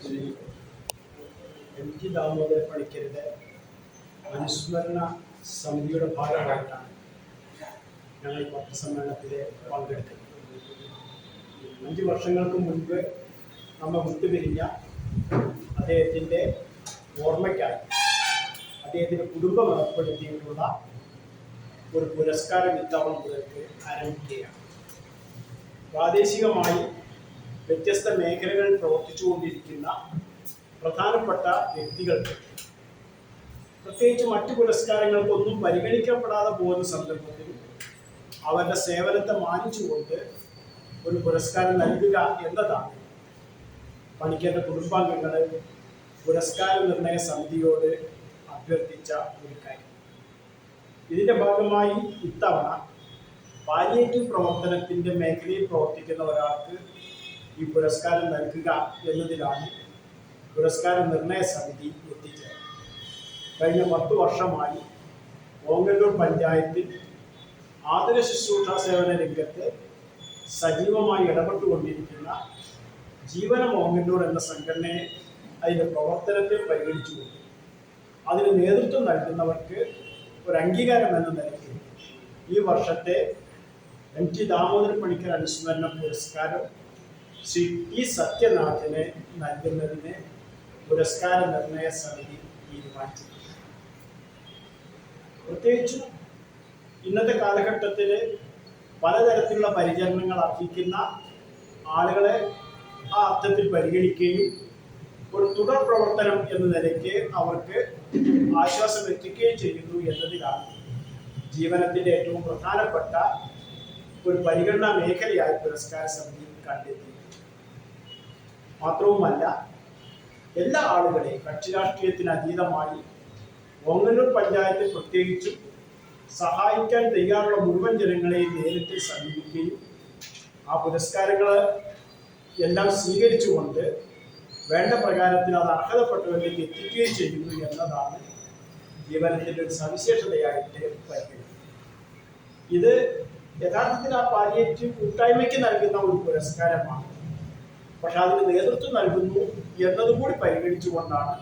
Shri MT Damodara പണിക്കരുടെ അനുസ്മരണ സമിതിയുടെ ഭാഗമായിട്ടാണ് ഞങ്ങൾ ഈ പത്രസമ്മേളനത്തിൽ പങ്കെടുക്കുന്നത്. 5 വർഷങ്ങൾക്ക് മുൻപ് നമ്മെ വിട്ടുപിരിഞ്ഞ അദ്ദേഹത്തിൻ്റെ ഓർമ്മയ്ക്കായി അദ്ദേഹത്തിൻ്റെ കുടുംബം ഏർപ്പെടുത്തിയിട്ടുള്ള ഒരു പുരസ്കാരം ഇത്തവണ മുതൽക്ക് ആരംഭിക്കുകയാണ്. പ്രാദേശികമായി വ്യത്യസ്ത മേഖലകളിൽ പ്രവർത്തിച്ചുകൊണ്ടിരിക്കുന്ന പ്രധാനപ്പെട്ട വ്യക്തികൾക്ക് പ്രത്യേകിച്ച് മറ്റു പുരസ്കാരങ്ങൾക്കൊന്നും പരിഗണിക്കപ്പെടാതെ പോകുന്ന സന്ദർഭത്തിൽ അവരുടെ സേവനത്തെ മാനിച്ചുകൊണ്ട് ഒരു പുരസ്കാരം നൽകുക എന്നതാണ് പണിക്കരുടെ കുടുംബാംഗങ്ങൾ പുരസ്കാര നിർണയ സമിതിയോട് അഭ്യർത്ഥിച്ച ഒരു കാര്യം. ഇതിൻ്റെ ഭാഗമായി ഇത്തവണ പാലിയേറ്റീവ് പ്രവർത്തനത്തിൻ്റെ മേഖലയിൽ പ്രവർത്തിക്കുന്ന ഒരാൾക്ക് ഈ പുരസ്കാരം നൽകുക എന്നതിലാണ് പുരസ്കാര നിർണയ സമിതി എത്തിച്ചേർന്നത്. കഴിഞ്ഞ 10 വർഷമായി ഓങ്ങല്ലൂർ പഞ്ചായത്തിൽ ആതുര ശുശ്രൂഷ സേവന രംഗത്ത് സജീവമായി ഇടപെട്ടുകൊണ്ടിരിക്കുന്ന ജീവനം ഓങ്ങല്ലൂർ എന്ന സംഘടനയെ അതിൻ്റെ പ്രവർത്തനത്തെ പരിഗണിച്ചുകൊണ്ട് അതിന് നേതൃത്വം നൽകുന്നവർക്ക് ഒരു അംഗീകാരം എന്ന നിലയ്ക്ക് ഈ വർഷത്തെ MT ദാമോദര പണിക്കർ അനുസ്മരണ പുരസ്കാരം ശ്രീ T സത്യനാഥിന് നൽകുന്നതിന് പുരസ്കാര നിർണയ സമിതി തീരുമാനിച്ചു. പ്രത്യേകിച്ചും ഇന്നത്തെ കാലഘട്ടത്തിൽ പലതരത്തിലുള്ള പരിചരണങ്ങൾ അർഹിക്കുന്ന ആളുകളെ ആ അർത്ഥത്തിൽ പരിഗണിക്കുകയും ഒരു തുടർ പ്രവർത്തനം എന്ന നിലയ്ക്ക് അവർക്ക് ആശ്വാസം എത്തിക്കുകയും ചെയ്യുന്നു എന്നതിലാണ് ജീവനത്തിൻ്റെ ഏറ്റവും പ്രധാനപ്പെട്ട ഒരു പരിഗണനാ മേഖലയായി പുരസ്കാര സമിതി കണ്ടെത്തി. മാത്രവുമല്ല, എല്ലാ ആളുകളെയും കക്ഷി രാഷ്ട്രീയത്തിന് അതീതമായി ഓങ്ങല്ലൂർ പഞ്ചായത്തിൽ പ്രത്യേകിച്ചും സഹായിക്കാൻ തയ്യാറുള്ള മുഴുവൻ ജനങ്ങളെയും നേരിട്ട് സമീപിക്കുകയും ആ പുരസ്കാരങ്ങൾ എല്ലാം സ്വീകരിച്ചുകൊണ്ട് വേണ്ട പ്രകാരത്തിൽ അത് അർഹതപ്പെട്ടവരിലേക്ക് എത്തിക്കുകയും ചെയ്യുന്നു എന്നതാണ് ജീവനത്തിൻ്റെ ഒരു സവിശേഷതയായിട്ട് പരിഗണിക്കുന്നത്. ഇത് യഥാർത്ഥത്തിൽ ആ പാലിയേറ്റീവ് കൂട്ടായ്മയ്ക്ക് നൽകുന്ന ഒരു പുരസ്കാരമാണ്. പക്ഷെ അതിന് നേതൃത്വം നൽകുന്നു എന്നതുകൂടി പരിഗണിച്ചുകൊണ്ടാണ്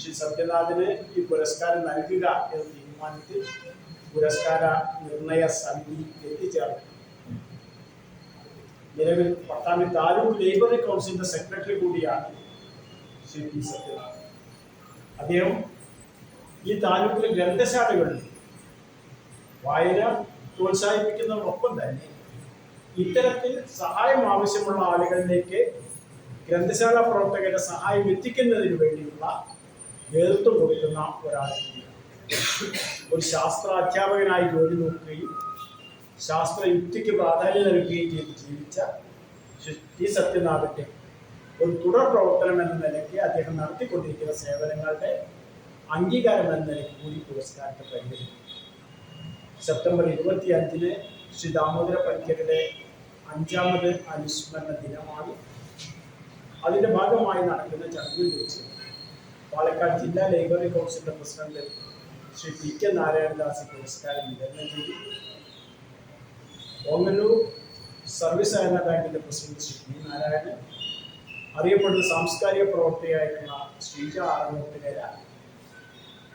ശ്രീ സത്യനാഥിന് ഈ പുരസ്കാരം നൽകുക എന്ന തീരുമാനത്തിൽ പുരസ്കാര നിർണയ സമിതി എത്തിച്ചേർന്നു. നിലവിൽ പട്ടാമ്പി താലൂക്ക് ലൈബ്രറി കൗൺസിലിന്റെ സെക്രട്ടറി കൂടിയാണ് ശ്രീ T സത്യനാഥ്. അദ്ദേഹം ഈ താലൂക്കിലെ ഗ്രന്ഥശാലകളിൽ വായന പ്രോത്സാഹിപ്പിക്കുന്നതോടൊപ്പം തന്നെ ഇത്തരത്തിൽ സഹായം ആവശ്യമുള്ള ആളുകളിലേക്ക് ഗ്രന്ഥശാല പ്രവർത്തകരുടെ സഹായം എത്തിക്കുന്നതിന് വേണ്ടിയുള്ള നേതൃത്വം കൊടുക്കുന്ന ഒരാൾ കൂടിയാണ്. ഒരു ശാസ്ത്ര അധ്യാപകനായി ജോലി നോക്കുകയും ശാസ്ത്രയുക്തിക്ക് പ്രാധാന്യം നൽകുകയും ചെയ്ത് ജീവിച്ച T സത്യനാഥിൻ്റെ ഒരു തുടർ പ്രവർത്തനം എന്ന നിലയ്ക്ക് അദ്ദേഹം നടത്തിക്കൊണ്ടിരിക്കുന്ന സേവനങ്ങളുടെ അംഗീകാരം എന്ന നിലയ്ക്ക് കൂടി പുരസ്കാരത്തെ പരിഗണിക്കും. സെപ്റ്റംബർ 25-ന് ശ്രീ ദാമോദര പണിക്കരുടെ 5ാമത് അനുസ്മരണ ദിനമാണ്. അതിൻ്റെ ഭാഗമായി നടക്കുന്ന ചടങ്ങിൽ വെച്ച് പാലക്കാട് ജില്ലാ ലൈബ്രറി കൗൺസിലിൻ്റെ പ്രസിഡന്റ് ശ്രീ PK നാരായണദാസ് പുരസ്കാരം വിതരണം ചെയ്തു. ഓങ്ങല്ലൂർ സർവീസ് സഹകരണ ബാങ്കിൻ്റെ പ്രസിഡന്റ് ശ്രീ P നാരായണൻ, അറിയപ്പെടുന്ന സാംസ്കാരിക പ്രവർത്തകയായിട്ടുള്ള ശ്രീജ ആറങ്ങോട്ടുകര,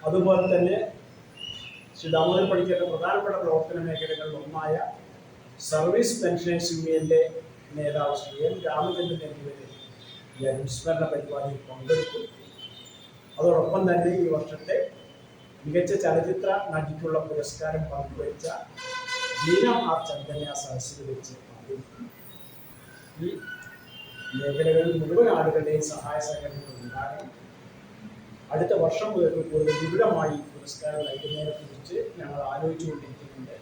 അതുപോലെ തന്നെ ശ്രീ ദാമോദര പണിക്കരുടെ പ്രധാനപ്പെട്ട പ്രവർത്തന മേഖലകളിൽ ഒന്നായ സർവീസ് പെൻഷനേഴ്സ് യൂണിയൻ്റെ നേതാവ് ശ്രീ M രാമചന്ദ്രൻ എന്നിവർ ഈ അനുസ്മരണ പരിപാടിയിൽ പങ്കെടുത്തു. അതോടൊപ്പം തന്നെ ഈ വർഷത്തെ മികച്ച ചലച്ചിത്ര നടിക്കുള്ള പുരസ്കാരം പങ്കുവച്ച ജീന R ചന്ദന സദസ്സിൽ വെച്ച് പങ്കെടുത്തു. ഈ മേഖലകളിൽ മുഴുവൻ ആളുകളുടെയും സഹായ സഹകരണങ്ങൾ ഉണ്ടാകണം. അടുത്ത വർഷം മുതൽ കൂടുതൽ വിപുലമായി പുരസ്കാരം നൽകുന്നതിനെ കുറിച്ച് ഞങ്ങൾ ആലോചിച്ചുകൊണ്ടിരിക്കുന്നുണ്ട്.